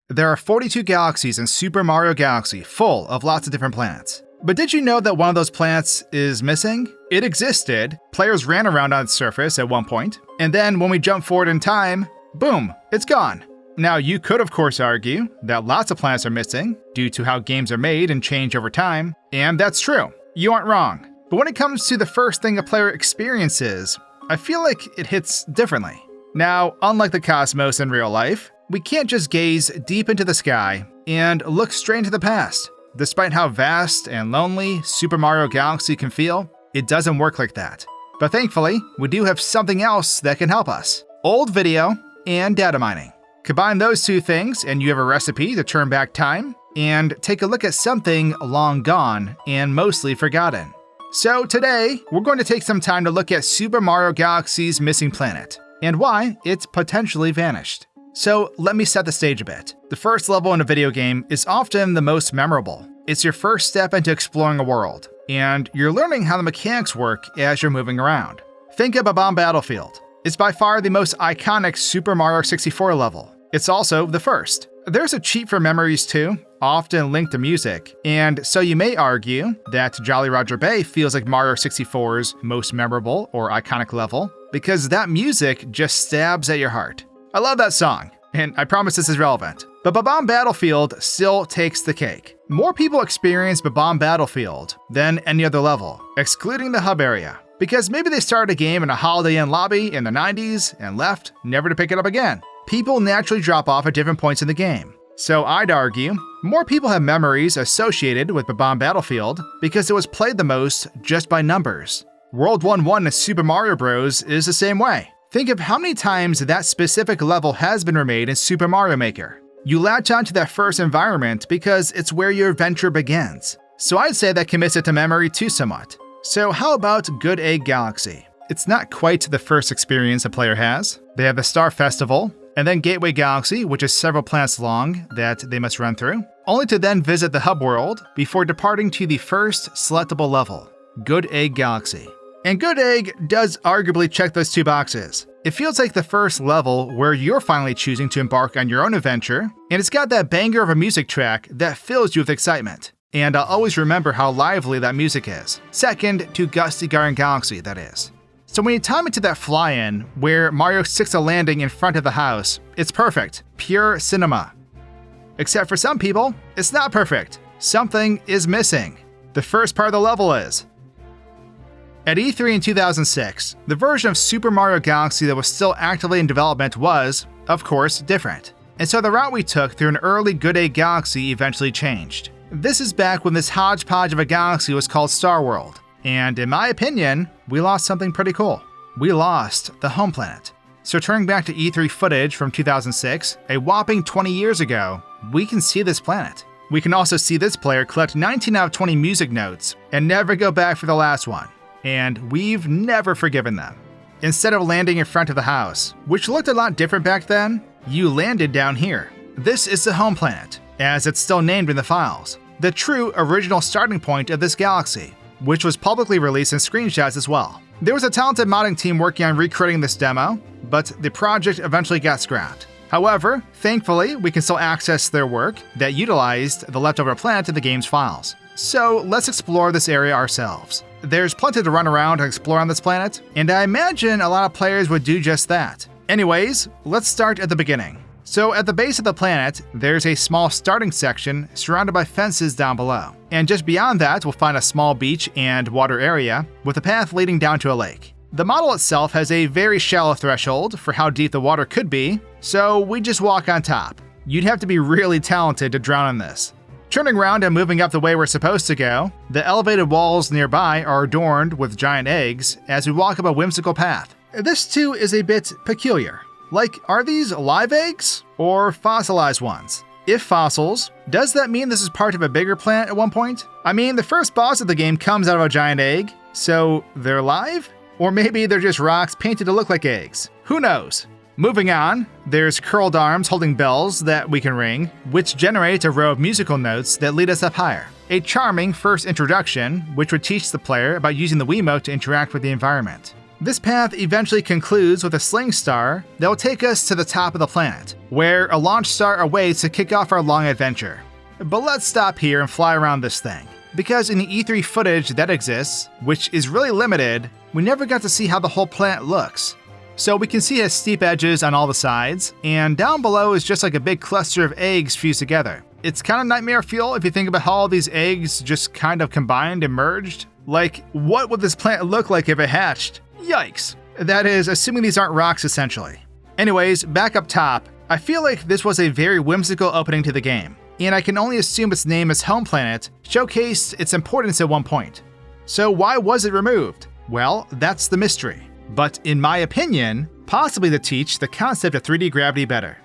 There are 42 galaxies in Super Mario Galaxy, full of lots of different planets. But did you know that one of those planets is missing? It existed, players ran around on its surface at one point, and then when we jump forward in time, boom, it's gone. Now you could of course argue that lots of planets are missing due to how games are made and change over time, and that's true. You aren't wrong. But when it comes to the first thing a player experiences, I feel like it hits differently. Now, unlike the cosmos in real life, we can't just gaze deep into the sky and look straight into the past. Despite how vast and lonely Super Mario Galaxy can feel, it doesn't work like that. But thankfully, we do have something else that can help us: old video and data mining. Combine those two things and you have a recipe to turn back time and take a look at something long gone and mostly forgotten. So today, we're going to take some time to look at Super Mario Galaxy's missing planet and why it's potentially vanished. So let me set the stage a bit. The first level in a video game is often the most memorable. It's your first step into exploring a world, and you're learning how the mechanics work as you're moving around. Think of Bob-omb Battlefield. It's by far the most iconic Super Mario 64 level. It's also the first. There's a cheat for memories too, often linked to music, and so you may argue that Jolly Roger Bay feels like Mario 64's most memorable or iconic level, because that music just stabs at your heart. I love that song, and I promise this is relevant. But Bob-omb Battlefield still takes the cake. More people experience Bob-omb Battlefield than any other level, excluding the hub area, because maybe they started a game in a Holiday Inn lobby in the 90s and left, never to pick it up again. People naturally drop off at different points in the game. So I'd argue, more people have memories associated with Bob-omb Battlefield because it was played the most just by numbers. World 1-1 in Super Mario Bros. Is the same way. Think of how many times that specific level has been remade in Super Mario Maker. You latch onto that first environment because it's where your adventure begins. So I'd say that commits it to memory too somewhat. So how about Good Egg Galaxy? It's not quite the first experience a player has. They have the Star Festival, and then Gateway Galaxy, which is several planets long that they must run through, only to then visit the hub world before departing to the first selectable level, Good Egg Galaxy. And Good Egg does arguably check those two boxes. It feels like the first level where you're finally choosing to embark on your own adventure, and it's got that banger of a music track that fills you with excitement. And I'll always remember how lively that music is. Second to Gusty Garden Galaxy, that is. So when you time it to that fly-in, where Mario sticks a landing in front of the house, it's perfect. Pure cinema. Except for some people, it's not perfect. Something is missing. The first part of the level is. At E3 in 2006, the version of Super Mario Galaxy that was still actively in development was, of course, different. And so the route we took through an early Good Egg Galaxy eventually changed. This is back when this hodgepodge of a galaxy was called Star World. And in my opinion, we lost something pretty cool. We lost the home planet. So turning back to E3 footage from 2006, a whopping 20 years ago, we can see this planet. We can also see this player collect 19 out of 20 music notes and never go back for the last one. And we've never forgiven them. Instead of landing in front of the house, which looked a lot different back then, you landed down here. This is the home planet, as it's still named in the files, the true original starting point of this galaxy, which was publicly released in screenshots as well. There was a talented modding team working on recreating this demo, but the project eventually got scrapped. However, thankfully, we can still access their work that utilized the leftover planet in the game's files. So let's explore this area ourselves. There's plenty to run around and explore on this planet, and I imagine a lot of players would do just that. Anyways, let's start at the beginning. So at the base of the planet, there's a small starting section surrounded by fences down below. And just beyond that, we'll find a small beach and water area with a path leading down to a lake. The model itself has a very shallow threshold for how deep the water could be, so we just walk on top. You'd have to be really talented to drown in this. Turning around and moving up the way we're supposed to go, the elevated walls nearby are adorned with giant eggs as we walk up a whimsical path. This too is a bit peculiar. Like, are these live eggs or fossilized ones? If fossils, does that mean this is part of a bigger planet at one point? I mean, the first boss of the game comes out of a giant egg, so they're live? Or maybe they're just rocks painted to look like eggs. Who knows? Moving on, there's curled arms holding bells that we can ring, which generate a row of musical notes that lead us up higher. A charming first introduction, which would teach the player about using the Wiimote to interact with the environment. This path eventually concludes with a sling star that will take us to the top of the planet, where a launch star awaits to kick off our long adventure. But let's stop here and fly around this thing, because in the E3 footage that exists, which is really limited, we never got to see how the whole planet looks. So we can see it has steep edges on all the sides, and down below is just like a big cluster of eggs fused together. It's kind of nightmare fuel if you think about how all these eggs just kind of combined and merged. Like, what would this planet look like if it hatched? Yikes. That is, assuming these aren't rocks essentially. Anyways, back up top, I feel like this was a very whimsical opening to the game, and I can only assume its name as Home Planet showcased its importance at one point. So why was it removed? Well, that's the mystery. But in my opinion, possibly to teach the concept of 3D gravity better.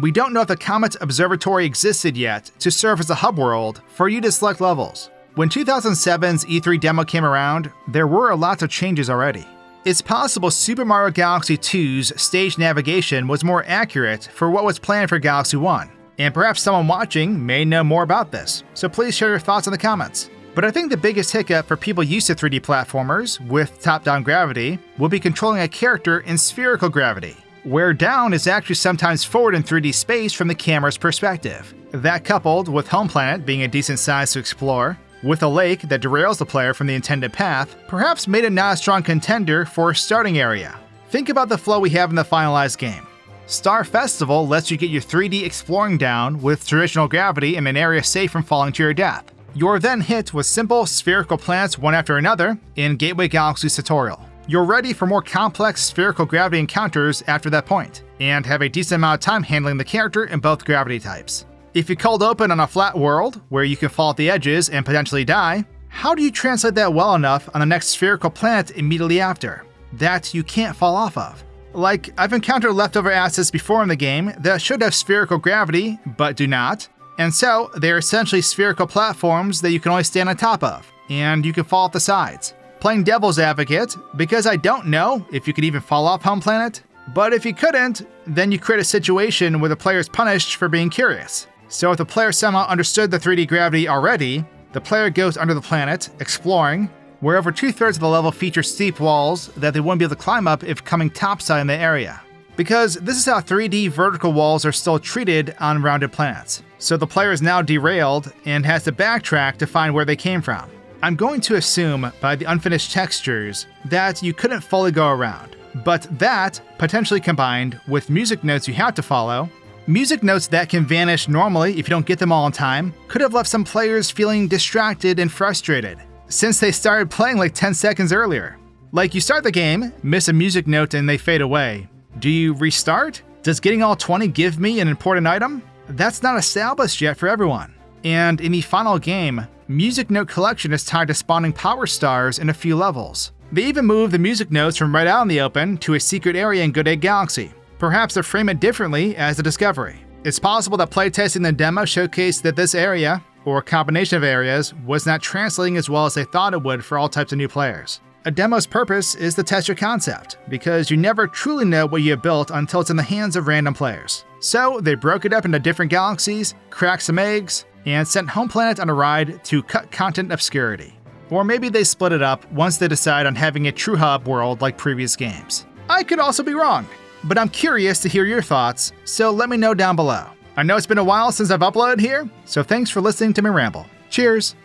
We don't know if the Comet Observatory existed yet to serve as a hub world for you to select levels. When 2007's E3 demo came around, there were a lot of changes already. It's possible Super Mario Galaxy 2's stage navigation was more accurate for what was planned for Galaxy 1, and perhaps someone watching may know more about this, so please share your thoughts in the comments. But I think the biggest hiccup for people used to 3D platformers with top-down gravity will be controlling a character in spherical gravity, where down is actually sometimes forward in 3D space from the camera's perspective. That coupled with Home Planet being a decent size to explore, with a lake that derails the player from the intended path, perhaps made it not a strong contender for a starting area. Think about the flow we have in the finalized game. Star Festival lets you get your 3D exploring down with traditional gravity in an area safe from falling to your death. You're then hit with simple spherical planets one after another in Gateway Galaxy's tutorial. You're ready for more complex spherical gravity encounters after that point, and have a decent amount of time handling the character in both gravity types. If you cold open on a flat world, where you can fall at the edges and potentially die, how do you translate that well enough on the next spherical planet immediately after, that you can't fall off of? Like, I've encountered leftover assets before in the game that should have spherical gravity, but do not, and so they're essentially spherical platforms that you can only stand on top of, and you can fall off the sides. Playing devil's advocate, because I don't know if you could even fall off Home Planet, but if you couldn't, then you create a situation where the player is punished for being curious. So if the player somehow understood the 3D gravity already, the player goes under the planet, exploring, where over 2/3 of the level features steep walls that they wouldn't be able to climb up if coming topside in the area. Because this is how 3D vertical walls are still treated on rounded planets. So the player is now derailed and has to backtrack to find where they came from. I'm going to assume by the unfinished textures that you couldn't fully go around, but that, potentially combined with music notes you have to follow, music notes that can vanish normally if you don't get them all in time, could have left some players feeling distracted and frustrated, since they started playing like 10 seconds earlier. Like, you start the game, miss a music note and they fade away. Do you restart? Does getting all 20 give me an important item? That's not established yet for everyone. And in the final game, music note collection is tied to spawning power stars in a few levels. They even move the music notes from right out in the open to a secret area in Good Egg Galaxy. Perhaps they'll frame it differently as a discovery. It's possible that playtesting the demo showcased that this area, or a combination of areas, was not translating as well as they thought it would for all types of new players. A demo's purpose is to test your concept, because you never truly know what you have built until it's in the hands of random players. So they broke it up into different galaxies, cracked some eggs, and sent Home Planet on a ride to cut content obscurity. Or maybe they split it up once they decide on having a true hub world like previous games. I could also be wrong, but I'm curious to hear your thoughts, so let me know down below. I know it's been a while since I've uploaded here, so thanks for listening to me ramble. Cheers!